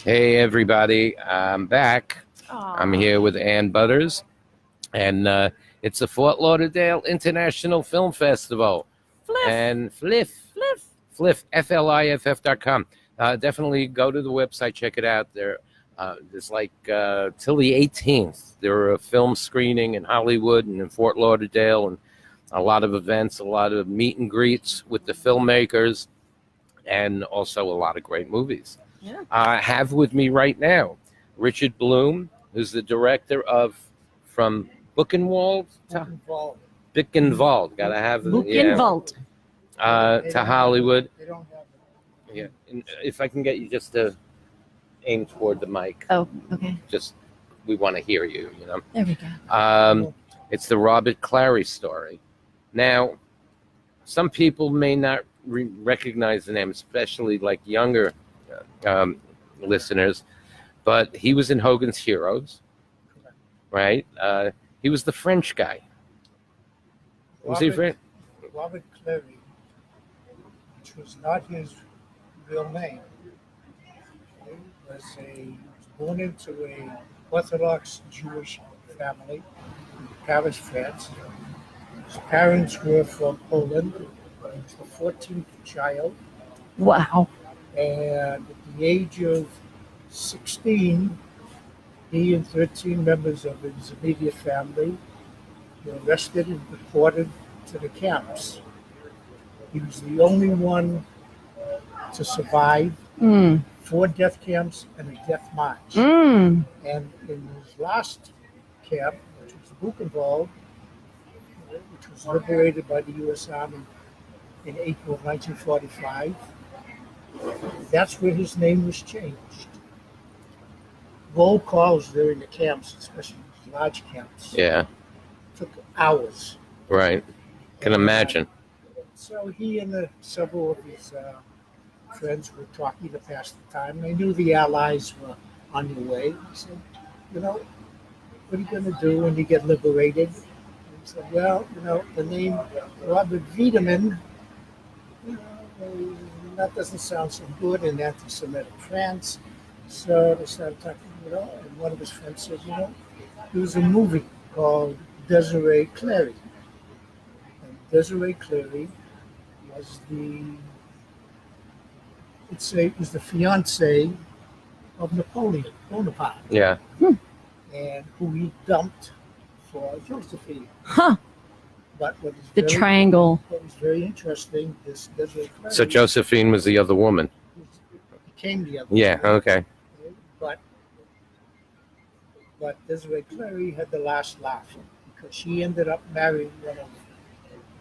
Hey, everybody. I'm back. Aw. I'm here with Ann Butters, and it's the Fort Lauderdale International Film Festival. FLIFF. And FLIFF. FLIFF, FLIFF.com. Definitely go to the website, check it out. There's till the 18th. There are a film screening in Hollywood and in Fort Lauderdale, and a lot of events, a lot of meet and greets with the filmmakers, and also a lot of great movies. Yeah. I have with me right now Richard Bloom, who's the director of From Buchenwald to Buchenwald. Gotta have Buchenwald. To Hollywood. They don't have it. Yeah. And if I can get you just to aim toward the mic. Oh, okay. Just we want to hear you, you know. There we go. It's the Robert Clary story. Now, some people may not recognize the name, especially like younger listeners, but he was in Hogan's Heroes, right? He was the French guy. Was he French? Robert Clary, which was not his real name, was born into a Orthodox Jewish family in Paris, France. His parents were from Poland. He was the 14th child. Wow. And at the age of 16, he and 13 members of his immediate family were arrested and deported to the camps. He was the only one to survive 4 death camps and a death march. And in his last camp, which was Buchenwald, which was liberated by the U.S. Army in April of 1945, that's where his name was changed. Roll calls during the camps, especially these large camps, took hours. Right. Can imagine. So he and several of his friends were talking to pass the time. They knew the Allies were on their way. He said, what are you going to do when you get liberated? He said, well, the name Robert Wiedemann, that doesn't sound so good in anti-Semitic France. So they started talking, and one of his friends said, there was a movie called Desiree Clary. And Desiree Clary was the fiance of Napoleon Bonaparte. Yeah. And who he dumped for Josephine. Huh. But The triangle. What was very interesting is Desiree Clary. So Josephine was the other woman. Became the other. Yeah. woman. Okay. But Desiree Clary had the last laugh because she ended up marrying one of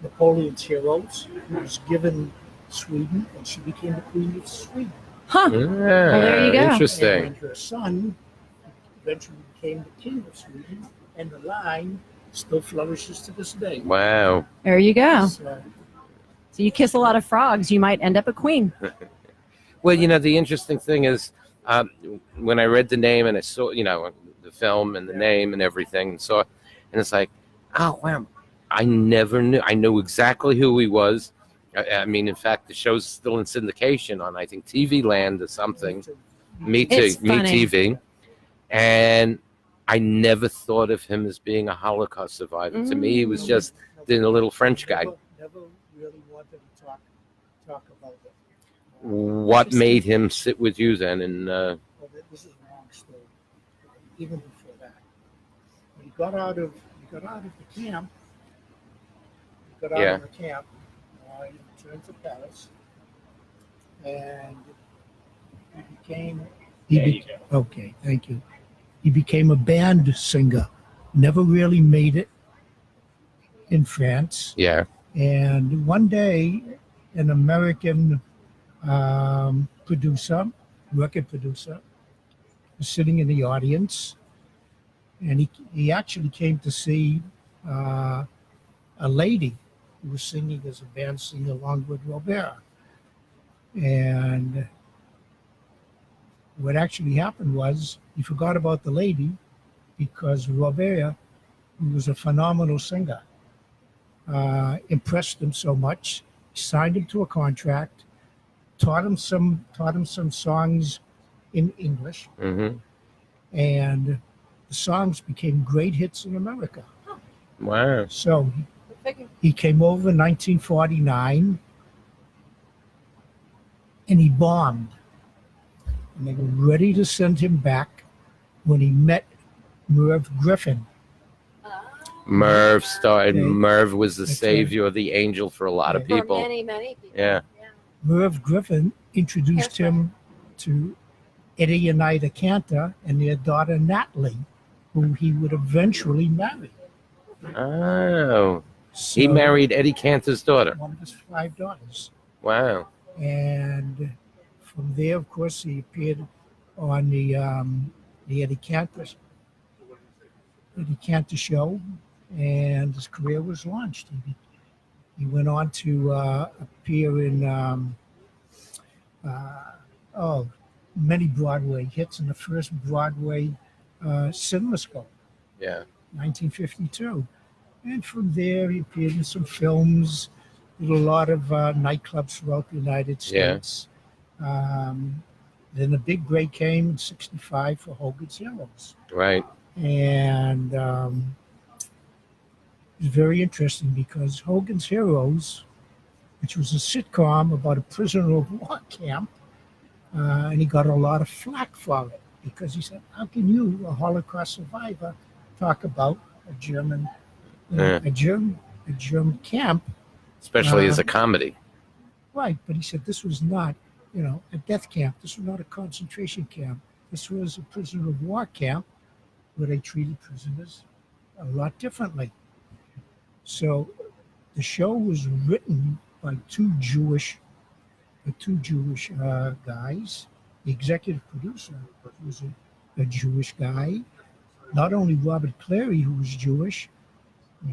Napoleon's heroes who was given Sweden, and she became the Queen of Sweden. Huh. Yeah, Well, there you go. Interesting. And her son eventually became the King of Sweden, and the line still flourishes to this day. Wow. There you go. So, So you kiss a lot of frogs, you might end up a queen. Well, the interesting thing is when I read the name and I saw, the film and the name and everything, and it's like, oh, wow. I never knew. I knew exactly who he was. I mean, in fact, the show's still in syndication on, I think, TV Land or something. Me Too, It's Me funny. TV. And I never thought of him as being a Holocaust survivor. To me, he was just a little French guy. Never really wanted to talk about it. What made him sit with you then? And Well, this is a long story. Even before that, when he got out of the camp, he returned to Paris, and okay, thank you. He became a band singer. Never really made it in France. yeah, And one day, an American record producer, was sitting in the audience, and he actually came to see a lady who was singing as a band singer along with Robert. And what actually happened was he forgot about the lady because Robert, who was a phenomenal singer, impressed him so much, signed him to a contract, taught him some songs in English, Mm-hmm. and the songs became great hits in America. Wow. So he came over in 1949, and he bombed. And they were ready to send him back when he met Merv Griffin. Merv started. Okay. Merv was the That's savior, the angel for a lot of Yeah. people. For many people. Yeah. Merv Griffin introduced him to Eddie and Ida Cantor and their daughter Natalie, who he would eventually marry. Oh, So, he married Eddie Cantor's daughter. one of his 5 daughters. Wow. And from there, of course, he appeared on the Eddie Cantor show, and his career was launched. He went on to appear in many Broadway hits in the first Broadway CinemaScope, Yeah. 1952. And from there, he appeared in some films, did a lot of nightclubs throughout the United States. Then the big break came in 65 for Hogan's Heroes. Right. And it was very interesting because Hogan's Heroes, which was a sitcom about a prisoner of war camp, and he got a lot of flack for it because he said, how can you, a Holocaust survivor, talk about a German camp? Especially as a comedy. Right, but he said this was not, a death camp. This was not a concentration camp. This was a prisoner of war camp where they treated prisoners a lot differently. So the show was written by two Jewish guys. The executive producer was a Jewish guy. Not only Robert Clary, who was Jewish,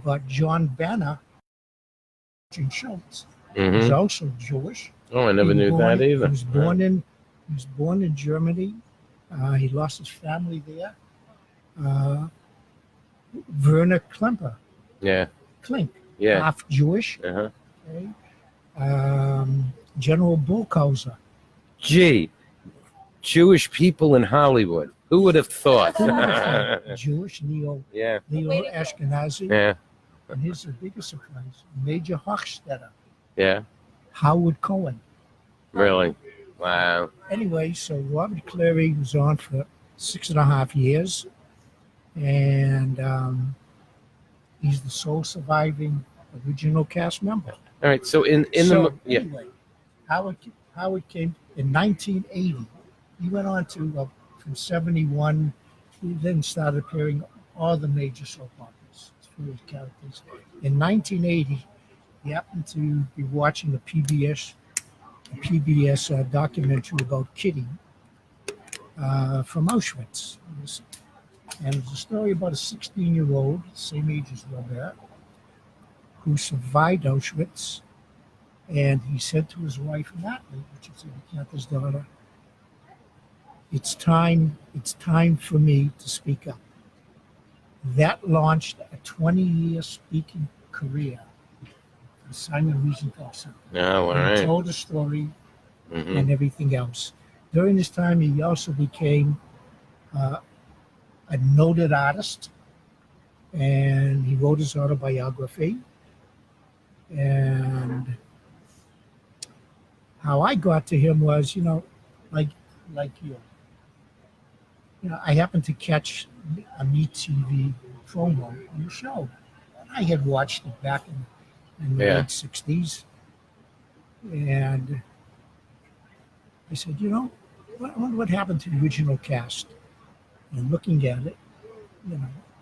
but John Banner, Jim Schultz, was Mm-hmm. also Jewish. Oh, I never knew that either. He was born in Germany. He lost his family there. Werner Klemper, Yeah. Klink, Yeah. half Jewish. Uh-huh. Okay. General Bulkhauser. Gee, Jewish people in Hollywood. Who would have thought? Jewish, Neo Yeah. Ashkenazi. Yeah. And here's the biggest surprise: Major Hochstetter, Yeah. Howard Cohen. Really. Wow. Anyway, so Robert Clary was on for 6.5 years, and he's the sole surviving original cast member. All right. So Anyway, Howard came in 1980. He went on to from 71. He then started appearing all the major soap operas for his characters. In 1980, he happened to be watching a PBS documentary about Kitty from Auschwitz. And it's a story about a 16-year-old, same age as Robert, who survived Auschwitz. And he said to his wife, Natalie, which is Cantor's daughter, it's time for me to speak up. That launched a 20-year speaking career for Simon Wiesenthal Center. Oh, all He right. told the story Mm-hmm. and everything else. During this time, he also became a noted artist, and he wrote his autobiography. And how I got to him was, like you. I happened to catch a Meet TV promo on the show. And I had watched it back in the late 60s. And I said, I wonder what happened to the original cast. And looking at it,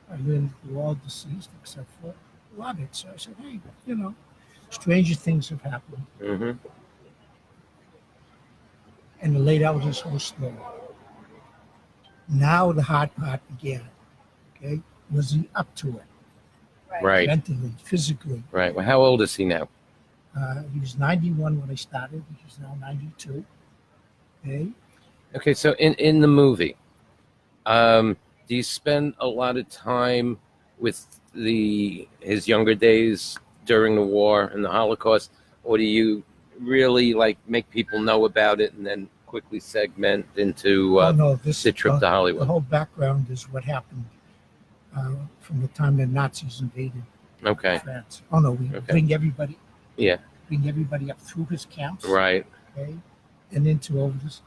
I learned they're all deceased except for Robert. So I said, hey, stranger things have happened. Mm-hmm. And I laid out his whole story. Now the hard part began. Okay, was he up to it? Right. Mentally, physically. Right. Well, how old is he now? He was 91 when I started. He's now 92. Okay. Okay. So in the movie, do you spend a lot of time with his younger days during the war and the Holocaust, or do you really make people know about it and then quickly segment into Oh, no, the trip to the Hollywood? whole background is what happened from the time the Nazis invaded Okay. France. Oh no, we Okay. bring everybody Yeah. up through his camps, Right. okay, and into over this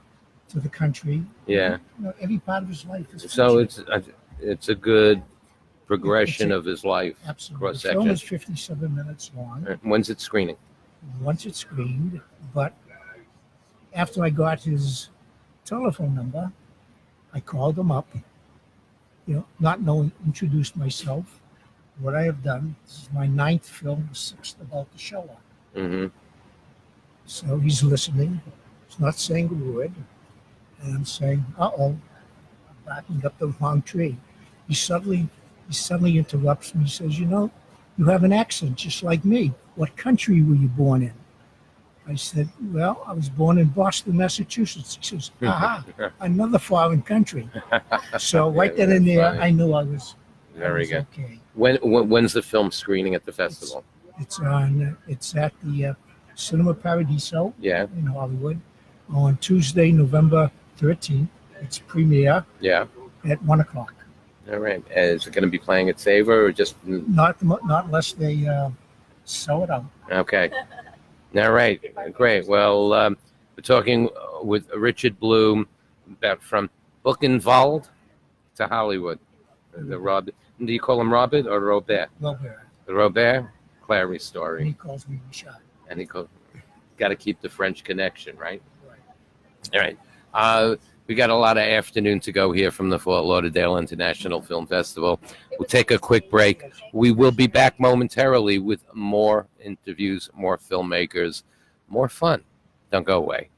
to the country. Yeah. You know, every part of his life is So featured. it's a good progression It's a- of his life. Absolutely. The cross film is section. 57 minutes long. When's it screening? Once it's screened, but after I got his telephone number, I called him up, not knowing, introduced myself, what I have done. This is my 9th film, the 6th about to show up. Mm-hmm. So he's listening. He's not saying a word. And I'm saying, uh-oh, I'm backing up the wrong tree. He suddenly interrupts me. He says, you have an accent just like me. What country were you born in? I said, well, I was born in Boston, Massachusetts. He says, aha, another foreign country. So right then and there, funny. I knew I was Very good. okay. When's the film screening at the festival? It's at the Cinema Paradiso Yeah. in Hollywood on Tuesday, November 13th. It's premiere Yeah. at 1:00. All right. Is it going to be playing at Savor or just? Not unless they sell it out. Okay. All right. Great. Well, we're talking with Richard Bloom about from Buchenwald to Hollywood. The Robert. Do you call him Robert or Robert? Robert. The Robert Clary And story. he calls me Richard. And he got to keep the French connection, right? Right. All right. We got a lot of afternoon to go here from the Fort Lauderdale International Film Festival. We'll take a quick break. We will be back momentarily with more interviews, more filmmakers, more fun. Don't go away.